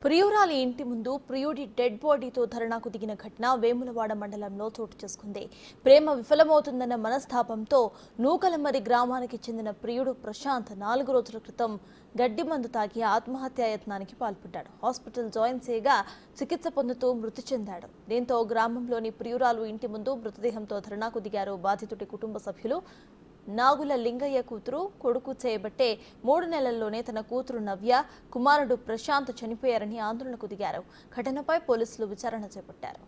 ప్రియురాలి ఇంటి ముందు ప్రియుడి డెడ్ బాడీతో ధర్నాకు దిగిన ఘటన వేములవాడ మండలంలో చోటు చేసుకుంది. ప్రేమ విఫలమవుతుందన్న మనస్తాపంతో నూకలమరి గ్రామానికి చెందిన ప్రియుడు ప్రశాంత్ 4 రోజుల క్రితం గడ్డి మందు తాగి ఆత్మహత్యాయత్నానికి పాల్పడ్డాడు. హాస్పిటల్ జాయిన్ చేయగా చికిత్స పొందుతూ మృతి చెందాడు. దీంతో గ్రామంలోని ప్రియురాలు ఇంటి ముందు మృతదేహంతో ధర్నాకు దిగారు బాధితుడి కుటుంబ సభ్యులు. నాగుల లింగయ్య కూతురు కొడుకు చేయబట్టే 3 నెలల్లోనే తన కూతురు నవ్య, కుమారుడు ప్రశాంత్ చనిపోయారని ఆందోళనకు దిగారు. ఘటనపై పోలీసులు విచారణ చేపట్టారు.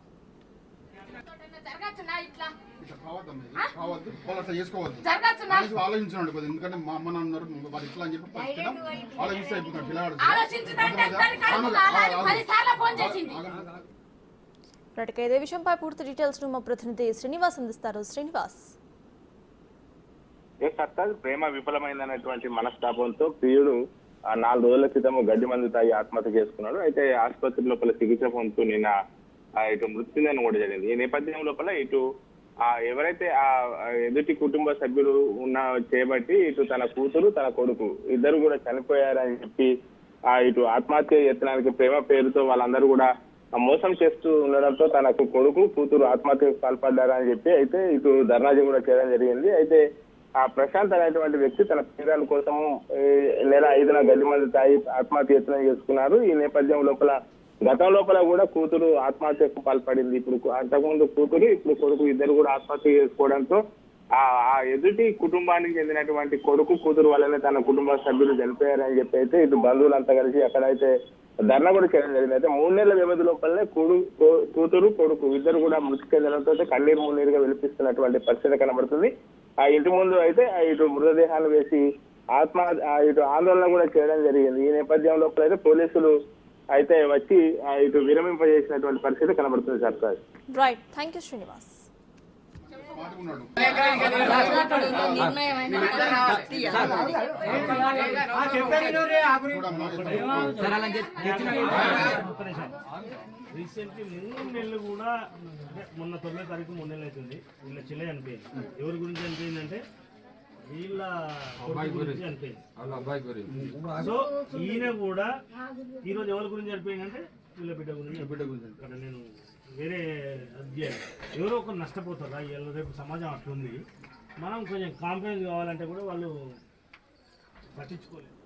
ఇదే విషయంపై పూర్తి డీటెయిల్స్ మా ప్రతినిధి శ్రీనివాస్ అందిస్తారు. శ్రీనివాస్, ప్రేమ విఫలమైందనేటువంటి మనస్తాపంతో ప్రియుడు 4 రోజుల క్రితం గడ్డి మందు తాగి ఆత్మహత్య చేసుకున్నాడు. అయితే ఆసుపత్రి లోపల చికిత్స పొందుతూ నిన్న ఇటు మృతి చెందని కూడా జరిగింది. ఈ నేపథ్యం లోపల ఇటు ఎవరైతే ఆ ఎదుటి కుటుంబ సభ్యులు చేయబట్టి ఇటు తన కూతురు తన కొడుకు ఇద్దరు కూడా చనిపోయారని చెప్పి ఇటు ఆత్మహత్య యత్నానికి ప్రేమ పేరుతో వాళ్ళందరూ కూడా మోసం చేస్తూ ఉండడంతో తనకు కొడుకు కూతురు ఆత్మహత్యకు పాల్పడ్డారని చెప్పి అయితే ఇటు ధర్నాజీ కూడా చేయడం జరిగింది. అయితే ప్రశాంత్ అనేటువంటి వ్యక్తి తన ప్రియురాల కోసము నెల 5న గడ్డి మందు తాగి ఆత్మహత్య యత్నం చేసుకున్నారు. ఈ నేపథ్యం లోపల గతం లోపల కూడా కూతురు ఆత్మహత్యకు పాల్పడింది. ఇప్పుడు అంతకుముందు కూతురు ఇప్పుడు కొడుకు ఇద్దరు కూడా ఆత్మహత్య చేసుకోవడంతో ఆ ఎదుటి కుటుంబానికి చెందినటువంటి కొడుకు కూతురు వల్లనే తన కుటుంబ సభ్యులు చనిపోయారని చెప్పి అయితే ఇటు బంధువులంతా కలిసి అక్కడైతే ధర్నా కూడా చేయడం జరిగింది. అయితే 3 నెలల వ్యవధి లోపలనే కూతురు కొడుకు ఇద్దరు కూడా మృతి చెందడంతో కన్నీరు మున్నీరుగా వినిపిస్తున్నటువంటి పరిస్థితి కనబడుతుంది. ఆ ఇంటి ముందు అయితే ఇటు మృతదేహాలు వేసి ఇటు ఆందోళన కూడా చేయడం జరిగింది. ఈ నేపథ్యం లోపల అయితే పోలీసులు అయితే వచ్చి ఇటు విరమింపజేసినటువంటి పరిస్థితి కనబడుతుంది. Sir right, thank you Srinivas. Recently 3 నెలలు కూడా మొన్న 9వ తారీఖు 3 నెలలు అవుతుంది. వీళ్ళ చెల్లె చనిపోయింది. ఎవరి గురించి చనిపోయిందంటే వీళ్ళ గురించి చనిపోయింది. సో ఈయన కూడా ఈరోజు ఎవరి గురించి చనిపోయిందంటే వీళ్ళ బిడ్డ గురించి. అక్కడ నేను వేరే అధ్యాయం ఎవరో ఒకరు నష్టపోతారా రేపు సమాజం అట్లుంది. మనం కొంచెం కాంప్రమైజ్ కావాలంటే కూడా వాళ్ళు పట్టించుకోలేదు.